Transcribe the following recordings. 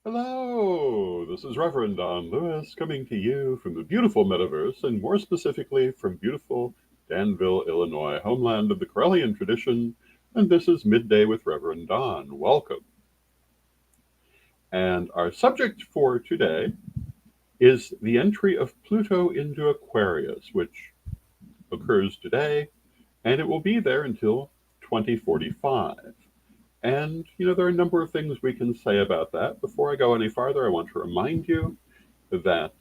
Hello, this is Reverend Don Lewis coming to you from the beautiful metaverse, and more specifically from beautiful Danville, Illinois, homeland of the Corellian tradition. And this is Midday with Reverend Don. Welcome. And our subject for today is the entry of Pluto into Aquarius, which occurs today, and it will be there until 2045. And, there are a number of things we can say about that. Before I go any farther, I want to remind you that,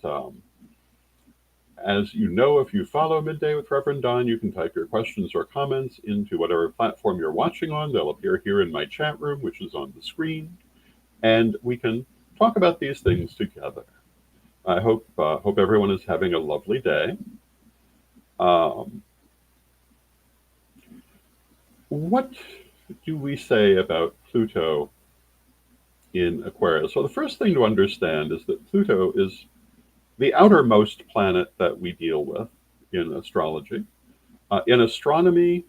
as you know, if you follow Midday with Reverend Don, you can type your questions or comments into whatever platform you're watching on. They'll appear here in my chat room, which is on the screen, and we can talk about these things together. I hope everyone is having a lovely day. Um, what do we say about Pluto in Aquarius? Well, the first thing to understand is that Pluto is the outermost planet that we deal with in astrology. In astronomy,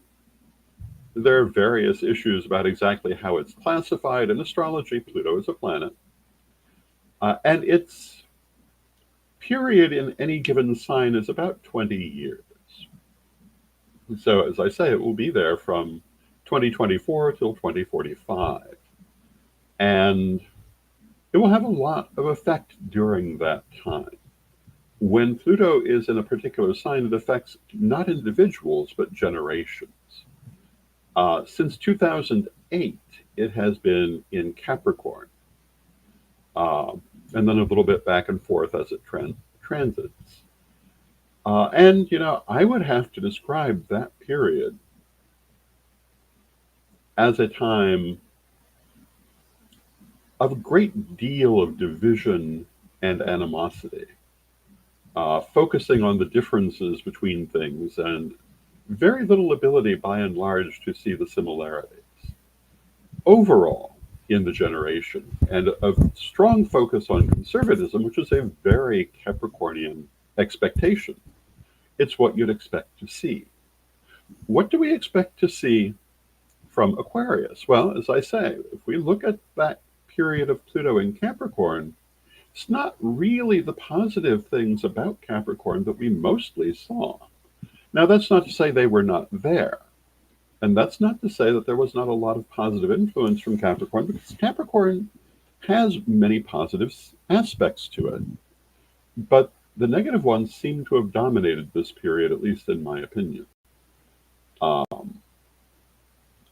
there are various issues about exactly how it's classified. In astrology, Pluto is a planet, and its period in any given sign is about 20 years. So, as I say, it will be there from 2024 till 2045. And it will have a lot of effect during that time. When Pluto is in a particular sign, it affects not individuals, but generations. Since 2008, it has been in Capricorn, and then a little bit back and forth as it transits. And, I would have to describe that period as a time of a great deal of division and animosity, focusing on the differences between things and very little ability by and large to see the similarities. Overall, in the generation, and a strong focus on conservatism, which is a very Capricornian expectation. It's what you'd expect to see. What do we expect to see from Aquarius? Well, as I say, if we look at that period of Pluto in Capricorn, it's not really the positive things about Capricorn that we mostly saw. Now, that's not to say they were not there. And that's not to say that there was not a lot of positive influence from Capricorn, because Capricorn has many positive aspects to it. But the negative ones seem to have dominated this period, at least in my opinion. Um,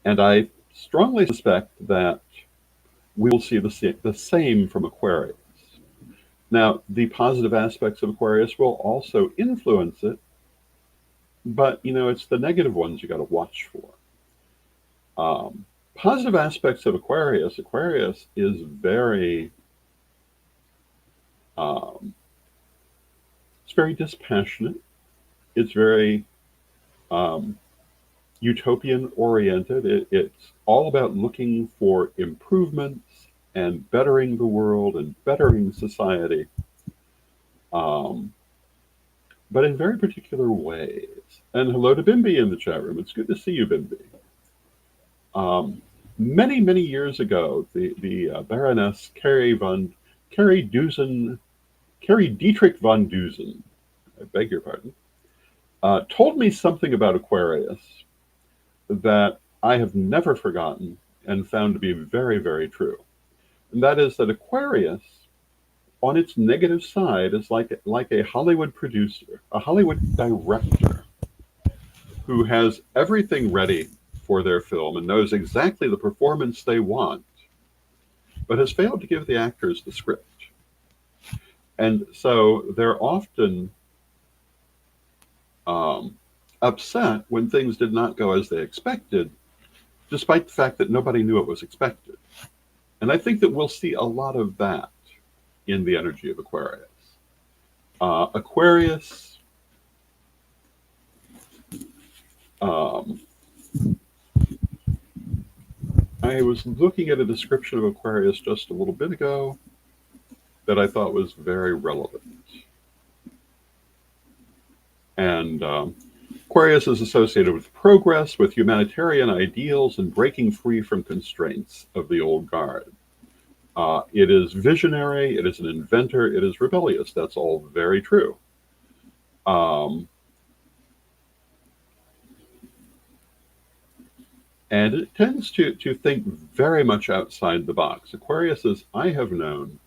and I strongly suspect that we will see the same from Aquarius. Now, the positive aspects of Aquarius will also influence it, but it's the negative ones you got to watch for. Positive aspects of Aquarius. Aquarius is um, it's very dispassionate. It's very um, utopian oriented. It's all about looking for improvements and bettering the world and bettering society, um, but in very particular ways. And hello to Bimby in the chat room. It's good to see you, Bimby. Many, many years ago, the Baroness Carrie Dietrich von Dusen, I beg your pardon, told me something about Aquarius that I have never forgotten and found to be very, very true. And that is that Aquarius, on its negative side, is like a Hollywood producer, a Hollywood director who has everything ready for their film and knows exactly the performance they want, but has failed to give the actors the script. And so they're often upset when things did not go as they expected, despite the fact that nobody knew it was expected. And I think that we'll see a lot of that in the energy of Aquarius. Aquarius, I was looking at a description of Aquarius just a little bit ago that I thought was very relevant. And Aquarius is associated with progress, with humanitarian ideals, and breaking free from constraints of the old guard. It is visionary, it is an inventor, it is rebellious. That's all very true. Um, and it tends to think very much outside the box. Aquariuses I have known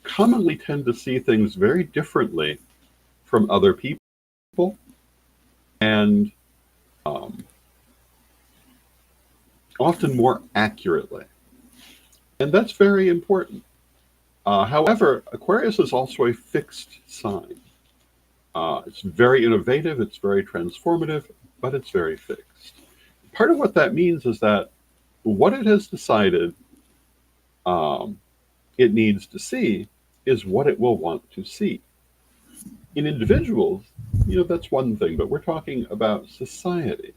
commonly tend to see things very differently from other people and um, often more accurately. And that's very important. However, Aquarius is also a fixed sign. It's very innovative, it's very transformative, but it's very fixed. Part of what that means is that what it has decided um, it needs to see is what it will want to see. In individuals, that's one thing, but we're talking about society.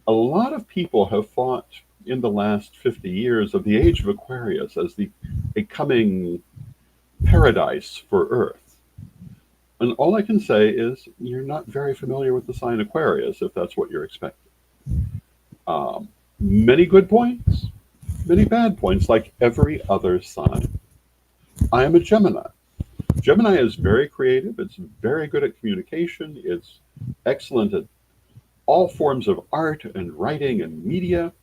A lot of people have thought in the last 50 years of the age of Aquarius as a coming paradise for Earth. And all I can say is you're not very familiar with the sign Aquarius if that's what you're expecting. Many good points, many bad points, like every other sign. I am a Gemini. Gemini is very creative, it's very good at communication, it's excellent at all forms of art and writing and media,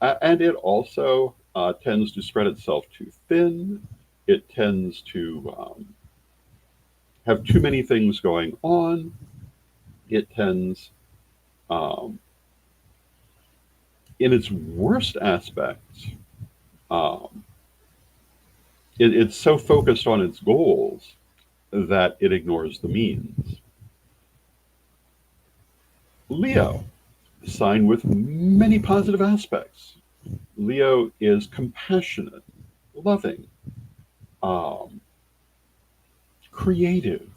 and it also tends to spread itself too thin. It tends to have too many things going on. It tends, um, in its worst aspects, um, it's so focused on its goals that it ignores the means. Leo, sign with many positive aspects. Leo is compassionate, loving, um, creative,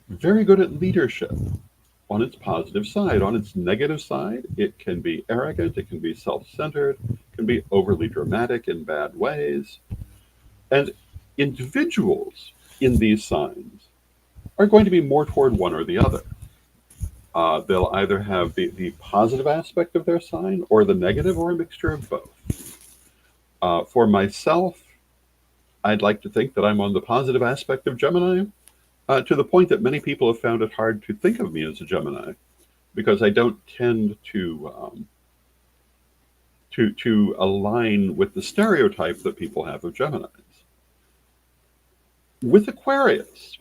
very good at leadership on its positive side. On its negative side, it can be arrogant, it can be self centered, it can be overly dramatic in bad ways. And individuals in these signs are going to be more toward one or the other. They'll either have the positive aspect of their sign or the negative or a mixture of both. For myself, I'd like to think that I'm on the positive aspect of Gemini, to the point that many people have found it hard to think of me as a Gemini because I don't tend to align with the stereotype that people have of Geminis. With Aquarius,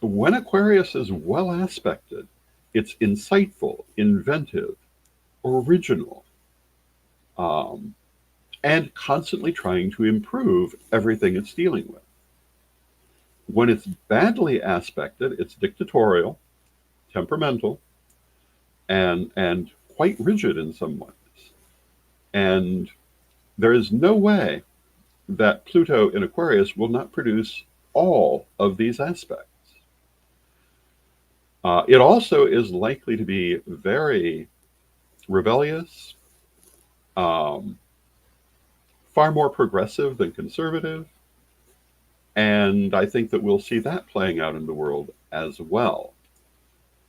when Aquarius is well aspected, it's insightful, inventive, original, um, and constantly trying to improve everything it's dealing with. When it's badly aspected, it's dictatorial, temperamental, and quite rigid in some ways. And there is no way that Pluto in Aquarius will not produce all of these aspects. It also is likely to be very rebellious, um, far more progressive than conservative, and I think that we'll see that playing out in the world as well.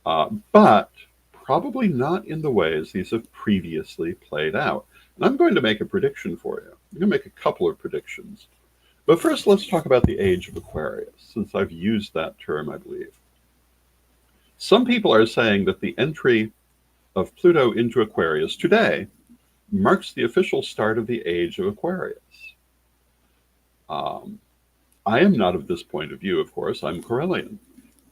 But probably not in the ways these have previously played out. And I'm going to make a prediction for you. I'm going to make a couple of predictions. But first, let's talk about the age of Aquarius, since I've used that term, I believe. Some people are saying that the entry of Pluto into Aquarius today marks the official start of the age of Aquarius. Um, I am not of this point of view, of course. I'm Corellian.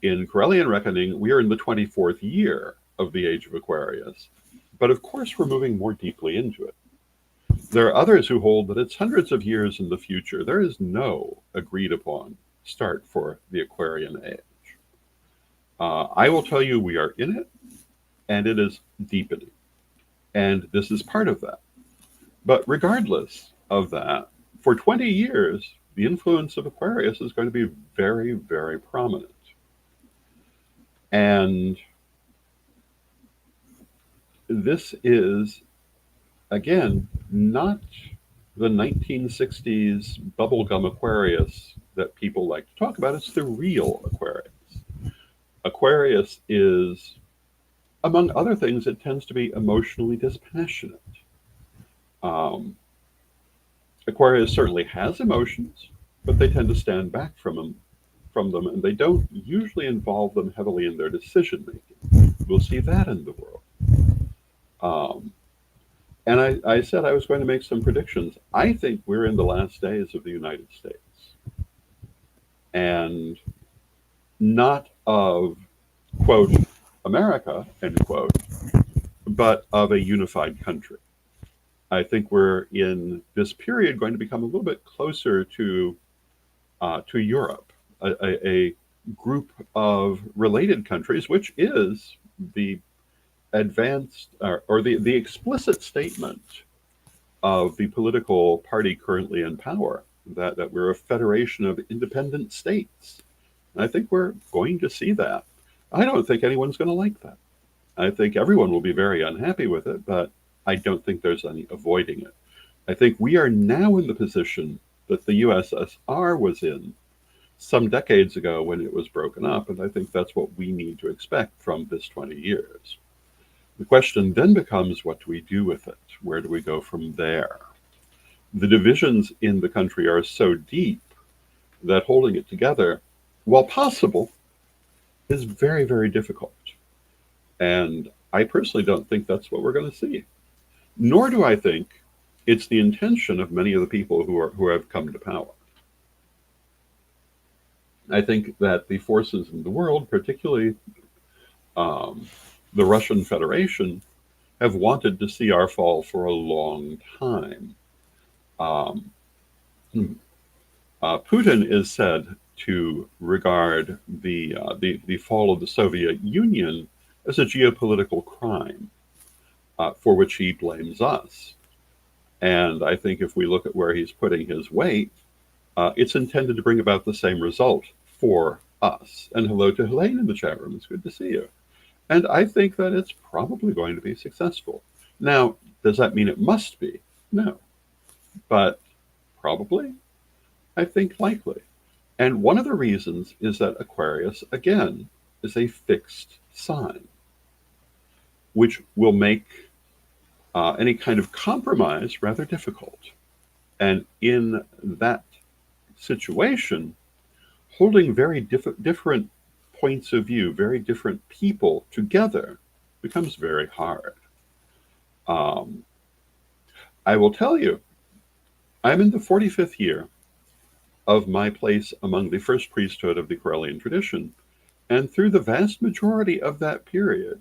In Corellian reckoning, we are in the 24th year of the age of Aquarius. But of course, we're moving more deeply into it. There are others who hold that it's hundreds of years in the future. There is no agreed upon start for the Aquarian age. I will tell you we are in it, and it is deepening. And this is part of that. But regardless of that, for 20 years, the influence of Aquarius is going to be very, very prominent. And this is, again, not the 1960s bubblegum Aquarius that people like to talk about. It's the real Aquarius. Aquarius is, among other things, it tends to be emotionally dispassionate. Um, Aquarius certainly has emotions, but they tend to stand back from them, and they don't usually involve them heavily in their decision making. We'll see that in the world. Um, and I said I was going to make some predictions. I think we're in the last days of the United States, and not of, quote, America, end quote, but of a unified country. I think we're in this period going to become a little bit closer to Europe, a group of related countries, which is the advanced or the explicit statement of the political party currently in power, that we're a federation of independent states. And I think we're going to see that. I don't think anyone's going to like that. I think everyone will be very unhappy with it, but I don't think there's any avoiding it. I think we are now in the position that the USSR was in some decades ago when it was broken up, and I think that's what we need to expect from this 20 years. The question then becomes, what do we do with it? Where do we go from there? The divisions in the country are so deep that holding it together, while possible, is very, very difficult. And I personally don't think that's what we're going to see. Nor do I think it's the intention of many of the people who have come to power. I think that the forces in the world, particularly um, the Russian Federation, have wanted to see our fall for a long time. Um, Putin is said to regard the fall of the Soviet Union as a geopolitical crime, for which he blames us. And I think if we look at where he's putting his weight, it's intended to bring about the same result for us. And hello to Helene in the chat room. It's good to see you. And I think that it's probably going to be successful. Now, does that mean it must be? No. But probably, I think likely. And one of the reasons is that Aquarius, again, is a fixed sign, which will make any kind of compromise rather difficult. And in that situation, holding very different points of view, very different people together becomes very hard. Um, I will tell you, I'm in the 45th year of my place among the first priesthood of the Correllian tradition, and through the vast majority of that period,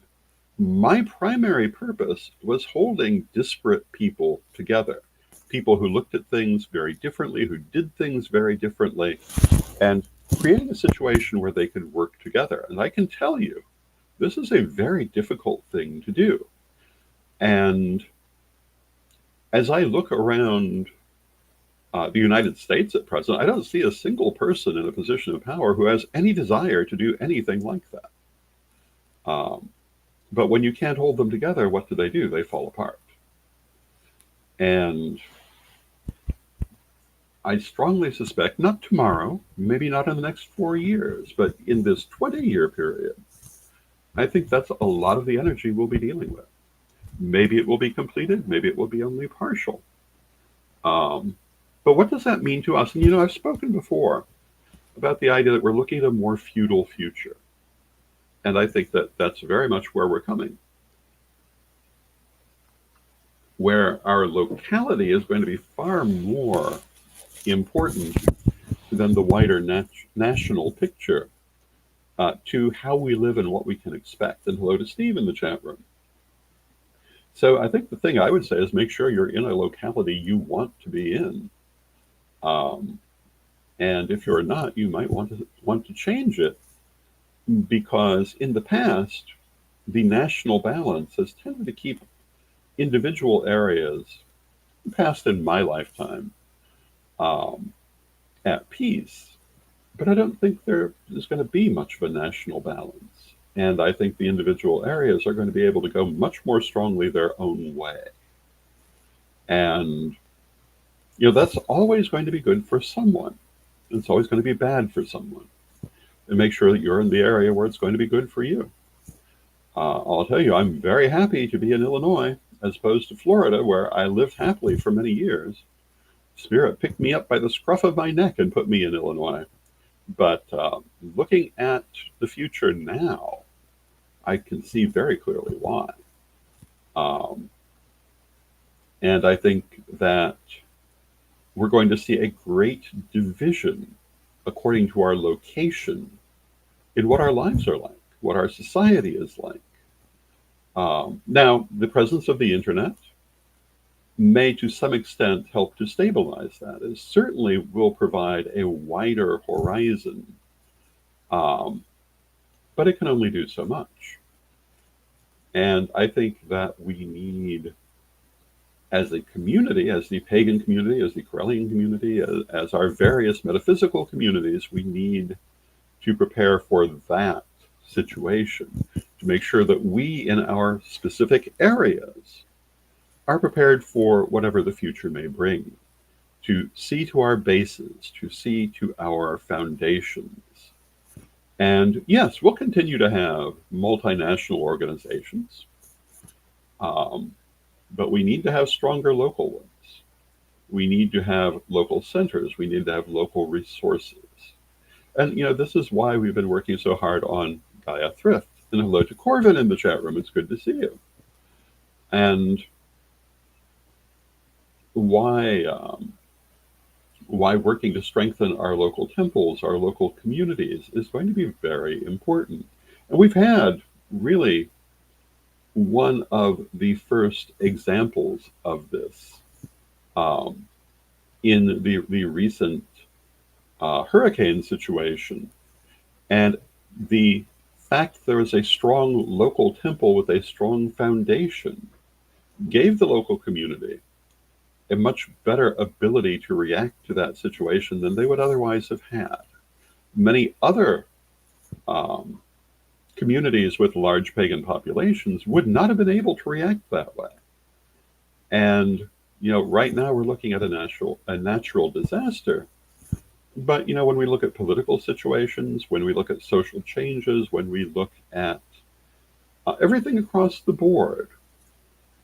my primary purpose was holding disparate people together. People who looked at things very differently, who did things very differently, and creating a situation where they could work together. And I can tell you, this is a very difficult thing to do. And as I look around the United States at present, I don't see a single person in a position of power who has any desire to do anything like that. But when you can't hold them together, what do? They fall apart. And I strongly suspect, not tomorrow, maybe not in the next 4 years, but in this 20-year period, I think that's a lot of the energy we'll be dealing with. Maybe it will be completed, maybe it will be only partial. But what does that mean to us? And I've spoken before about the idea that we're looking at a more feudal future. And I think that that's very much where we're coming, where our locality is going to be far more important than the wider national picture to how we live and what we can expect. And hello to Steve in the chat room. So I think the thing I would say is make sure you're in a locality you want to be in. And if you're not, you might want to change it, because in the past, the national balance has tended to keep individual areas, past in my lifetime, at peace. But I don't think there's going to be much of a national balance. And I think the individual areas are going to be able to go much more strongly their own way. And, that's always going to be good for someone. It's always going to be bad for someone. And make sure that you're in the area where it's going to be good for you. I'll tell you, I'm very happy to be in Illinois as opposed to Florida, where I lived happily for many years. Spirit picked me up by the scruff of my neck and put me in Illinois. But looking at the future now, I can see very clearly why. Um, and I think that we're going to see a great division according to our location in what our lives are like, what our society is like. Now, the presence of the internet may to some extent help to stabilize that. It certainly will provide a wider horizon, um, but it can only do so much. And I think that we need, as a community, as the pagan community, as the Corellian community, as our various metaphysical communities, we need to prepare for that situation, to make sure that we in our specific areas are prepared for whatever the future may bring, to see to our bases, to see to our foundations. And yes, we'll continue to have multinational organizations, um, but we need to have stronger local ones. We need to have local centers. We need to have local resources. And, this is why we've been working so hard on Gaia Thrift. And hello to Corvin in the chat room. It's good to see you. And why working to strengthen our local temples, our local communities, is going to be very important. And we've had really one of the first examples of this um, in the recent hurricane situation. And the fact there was a strong local temple with a strong foundation gave the local community a much better ability to react to that situation than they would otherwise have had. Many other communities with large pagan populations would not have been able to react that way. And right now we're looking at a natural disaster. But when we look at political situations, when we look at social changes, when we look at everything across the board,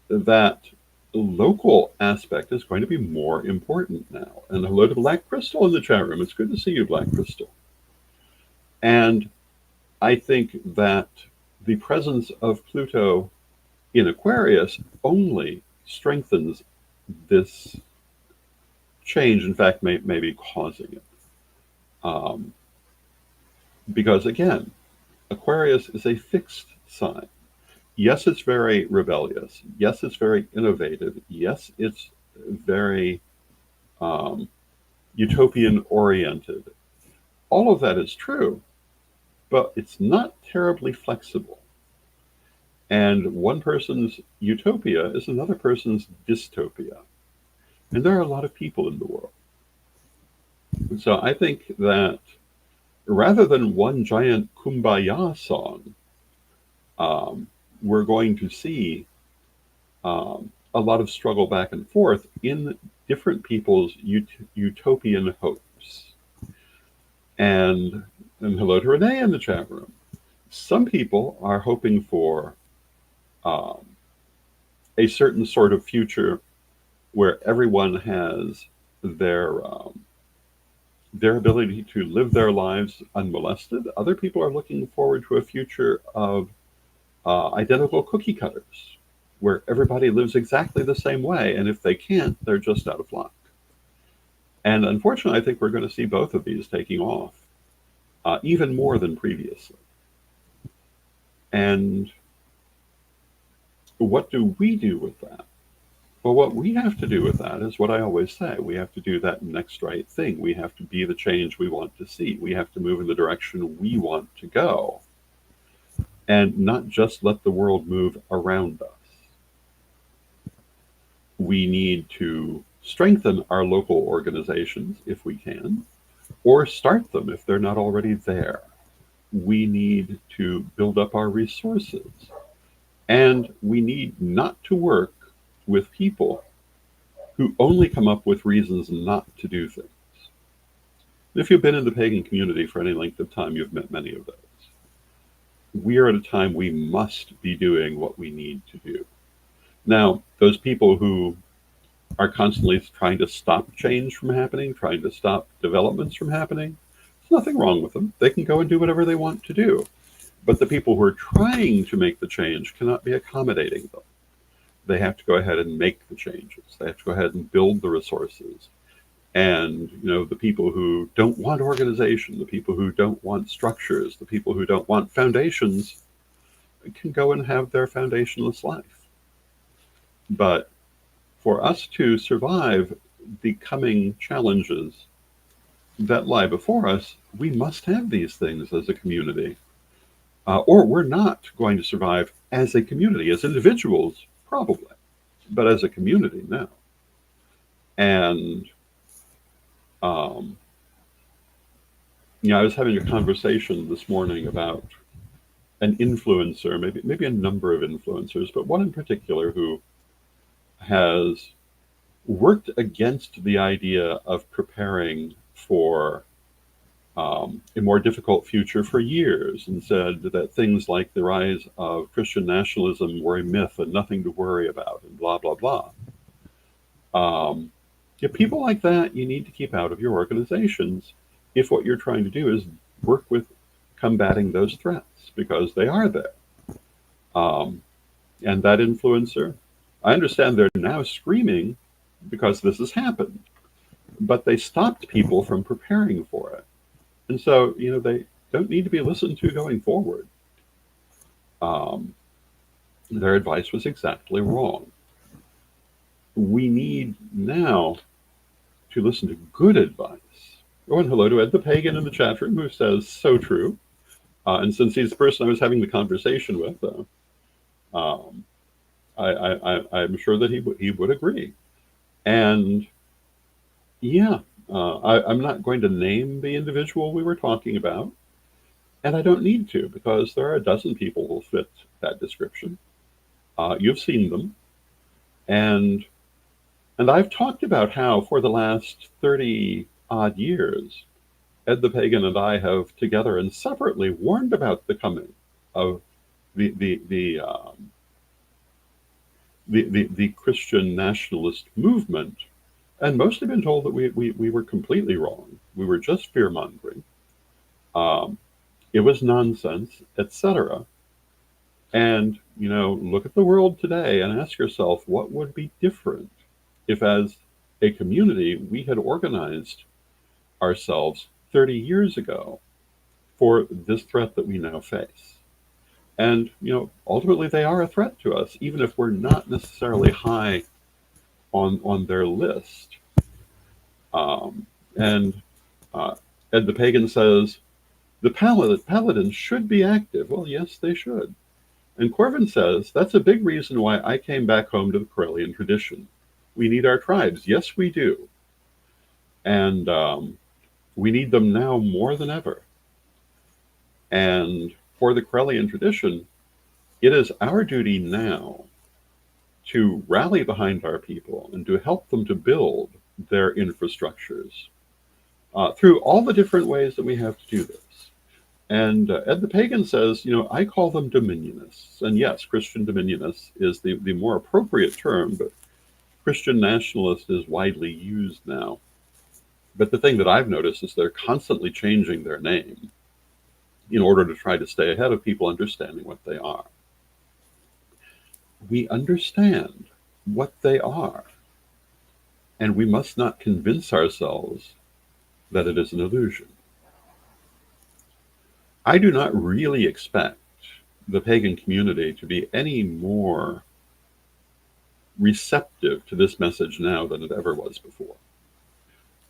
that local aspect is going to be more important now. And hello to Black Crystal in the chat room. It's good to see you, Black Crystal. And I think that the presence of Pluto in Aquarius only strengthens this change, in fact, may be causing it. Because again, Aquarius is a fixed sign. Yes, it's very rebellious. Yes, it's very innovative. Yes, it's very utopian oriented. All of that is true, but it's not terribly flexible. And one person's utopia is another person's dystopia. And there are a lot of people in the world. So I think that rather than one giant kumbaya song, we're going to see a lot of struggle back and forth in different people's utopian hopes. And hello to Renee in the chat room. Some people are hoping for a certain sort of future where everyone has their ability to live their lives unmolested. Other people are looking forward to a future of identical cookie cutters, where everybody lives exactly the same way, and if they can't, they're just out of luck. And unfortunately, I think we're going to see both of these taking off, even more than previously. And what do we do with that? Well, what we have to do with that is what I always say. We have to do that next right thing. We have to be the change we want to see. We have to move in the direction we want to go, and not just let the world move around us. We need to strengthen our local organizations if we can, or start them if they're not already there. We need to build up our resources, and we need not to work with people who only come up with reasons not to do things. If you've been in the pagan community for any length of time, you've met many of those. We are at a time we must be doing what we need to do. Now, those people who are constantly trying to stop change from happening, trying to stop developments from happening. There's nothing wrong with them. They can go and do whatever they want to do. But the people who are trying to make the change cannot be accommodating them. They have to go ahead and make the changes. They have to go ahead and build the resources. And the people who don't want organization, the people who don't want structures, the people who don't want foundations can go and have their foundationless life. But for us to survive the coming challenges that lie before us, we must have these things as a community. Or we're not going to survive as a community. As individuals, probably, but as a community, no. And I was having a conversation this morning about an influencer, maybe a number of influencers, but one in particular who has worked against the idea of preparing for a more difficult future for years, and said that things like the rise of Christian nationalism were a myth and nothing to worry about, and blah, blah, blah. People like that, you need to keep out of your organizations if what you're trying to do is work with combating those threats, because they are there. And that influencer, I understand they're now screaming because this has happened, but they stopped people from preparing for it. And so, they don't need to be listened to going forward. Their advice was exactly wrong. We need now to listen to good advice. Oh, and hello to Ed the Pagan in the chat room, who says, so true. And since he's the person I was having the conversation with, I'm sure that he would agree. And yeah, I'm not going to name the individual we were talking about, and I don't need to, because there are a dozen people who fit that description. You've seen them, and I've talked about how for the last 30 odd years, Ed the Pagan and I have together and separately warned about the coming of the Christian nationalist movement, and mostly been told that we were completely wrong. We were just fear mongering. It was nonsense, etc. And look at the world today and ask yourself, what would be different if, as a community, we had organized ourselves 30 years ago for this threat that we now face? And ultimately they are a threat to us, even if we're not necessarily high on their list. And Ed the Pagan says, the paladins should be active. Well, yes, they should. And Corvin says, that's a big reason why I came back home to the Corellian tradition. We need our tribes. Yes, we do. And we need them now more than ever. And for the Corellian tradition, it is our duty now to rally behind our people and to help them to build their infrastructures through all the different ways that we have to do this. And Ed the Pagan says, I call them dominionists. And yes, Christian dominionist is the more appropriate term, but Christian nationalist is widely used now. But the thing that I've noticed is they're constantly changing their name in order to try to stay ahead of people understanding what they are. We understand what they are, and we must not convince ourselves that it is an illusion. I do not really expect the pagan community to be any more receptive to this message now than it ever was before.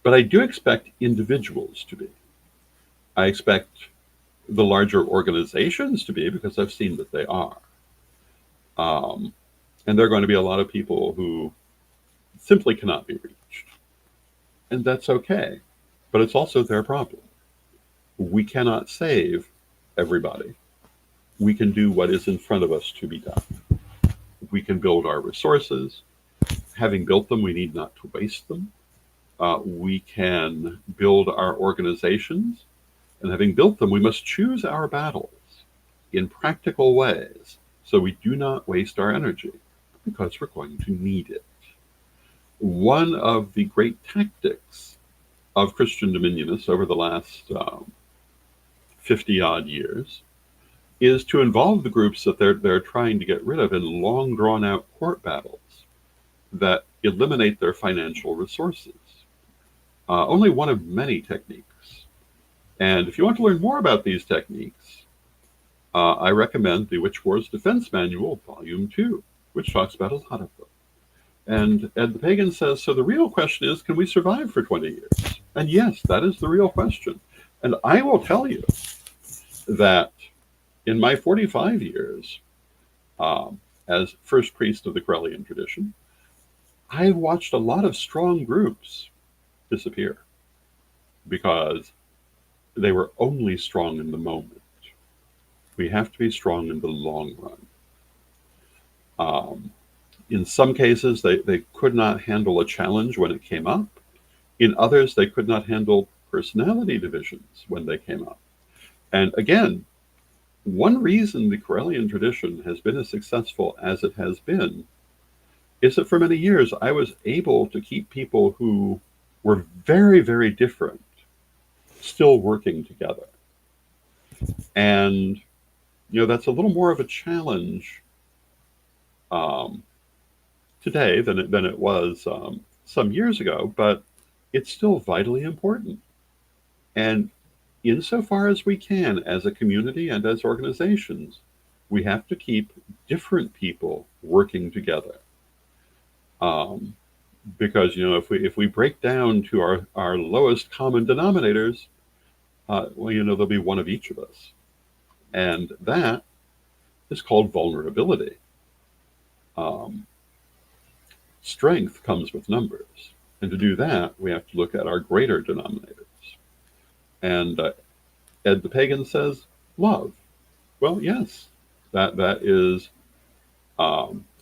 But I do expect individuals to be. I expect the larger organizations to be, because I've seen that they are. And there are going to be a lot of people who simply cannot be reached. And that's okay. But it's also their problem. We cannot save everybody. We can do what is in front of us to be done. We can build our resources. Having built them, we need not to waste them. We can build our organizations. And having built them, we must choose our battles in practical ways so we do not waste our energy, because we're going to need it. One of the great tactics of Christian dominionists over the last 50 odd years is to involve the groups that they're trying to get rid of in long drawn out court battles that eliminate their financial resources. Only one of many techniques. And if you want to learn more about these techniques, I recommend the Witch Wars Defense Manual, Volume 2, which talks about a lot of them. And Ed the Pagan says, so the real question is, can we survive for 20 years? And yes, that is the real question. And I will tell you that in my 45 years as first priest of the Corellian tradition, I watched a lot of strong groups disappear because they were only strong in the moment. We have to be strong in the long run. In some cases, they could not handle a challenge when it came up. In others, they could not handle personality divisions when they came up. And again, one reason the Corellian tradition has been as successful as it has been is that for many years I was able to keep people who were very, very different still working together. And, that's a little more of a challenge today than it was some years ago, but it's still vitally important. And insofar as we can, as a community and as organizations, we have to keep different people working together. Because if we break down to our lowest common denominators, there'll be one of each of us, and that is called vulnerability. Strength comes with numbers, and to do that, we have to look at our greater denominators. And Ed the Pagan says, love. Well, yes, that is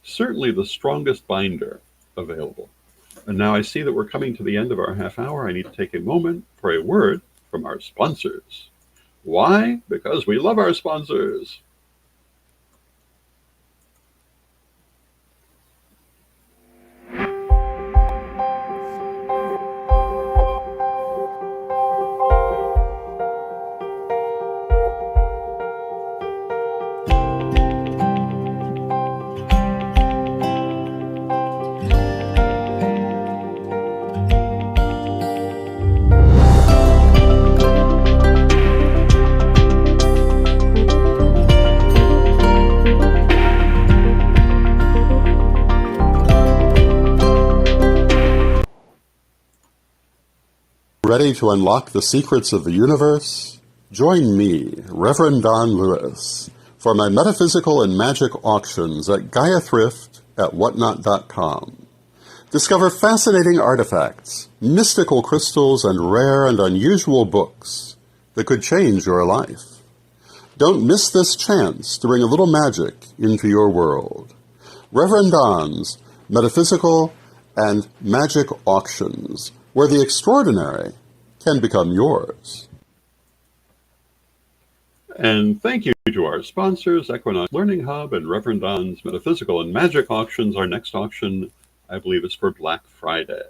certainly the strongest binder available. And now I see that we're coming to the end of our half hour. I need to take a moment for a word from our sponsors. Why? Because we love our sponsors. Ready to unlock the secrets of the universe? Join me, Rev Don Lewis, for my metaphysical and magic auctions at Gaia Thrift at whatnot.com. Discover fascinating artifacts, mystical crystals, and rare and unusual books that could change your life. Don't miss this chance to bring a little magic into your world. Rev Don's Metaphysical and Magic Auctions, where the extraordinary can become yours. And thank you to our sponsors, Equinox Learning Hub and Rev Don's Metaphysical and Magic Auctions. Our next auction, I believe, is for Black Friday.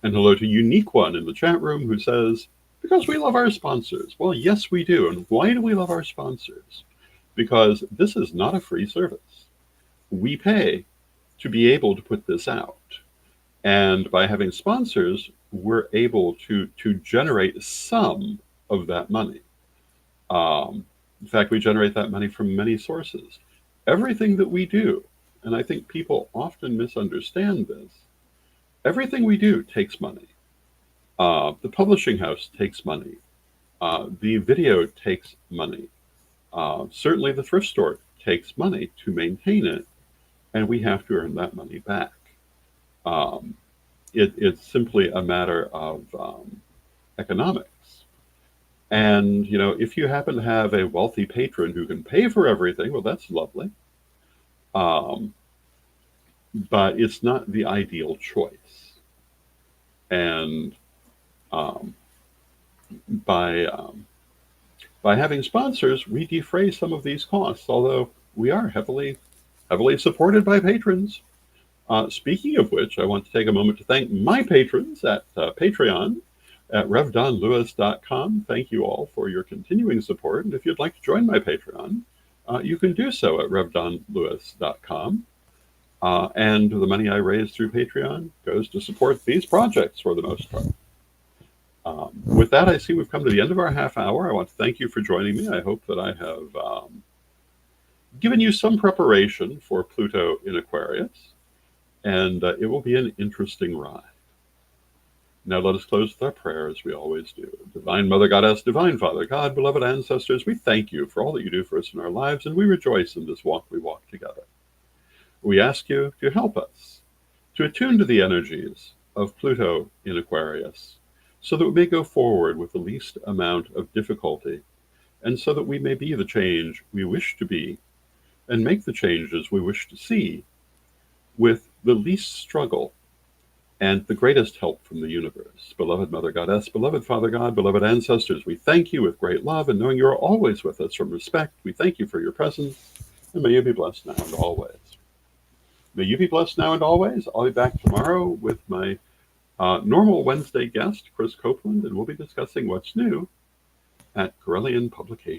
And hello to Unique One in the chat room who says, because we love our sponsors. Well, yes, we do. And why do we love our sponsors? Because this is not a free service. We pay to be able to put this out. And by having sponsors, we're able to generate some of that money. In fact, we generate that money from many sources. Everything that we do, and I think people often misunderstand this, everything we do takes money. The publishing house takes money. The video takes money. Certainly the thrift store takes money to maintain it, and we have to earn that money back. It's simply a matter of economics. And, if you happen to have a wealthy patron who can pay for everything, well, that's lovely. But it's not the ideal choice. And by having sponsors, we defray some of these costs, although we are heavily supported by patrons. Speaking of which, I want to take a moment to thank my patrons at Patreon at revdonlewis.com. Thank you all for your continuing support. And if you'd like to join my Patreon, you can do so at revdonlewis.com. And the money I raise through Patreon goes to support these projects for the most part. With that, I see we've come to the end of our half hour. I want to thank you for joining me. I hope that I have given you some preparation for Pluto in Aquarius, and it will be an interesting ride. Now let us close with our prayer as we always do. Divine Mother Goddess, Divine Father God, beloved ancestors, we thank you for all that you do for us in our lives, and we rejoice in this walk we walk together. We ask you to help us to attune to the energies of Pluto in Aquarius, so that we may go forward with the least amount of difficulty, and so that we may be the change we wish to be, and make the changes we wish to see, with the least struggle and the greatest help from the universe. Beloved Mother Goddess, beloved Father God, beloved ancestors, we thank you with great love, and knowing you are always with us from respect, we thank you for your presence, and may you be blessed now and always. May you be blessed now and always. I'll be back tomorrow with my normal Wednesday guest, Chris Copeland, and we'll be discussing what's new at Corellian Publications.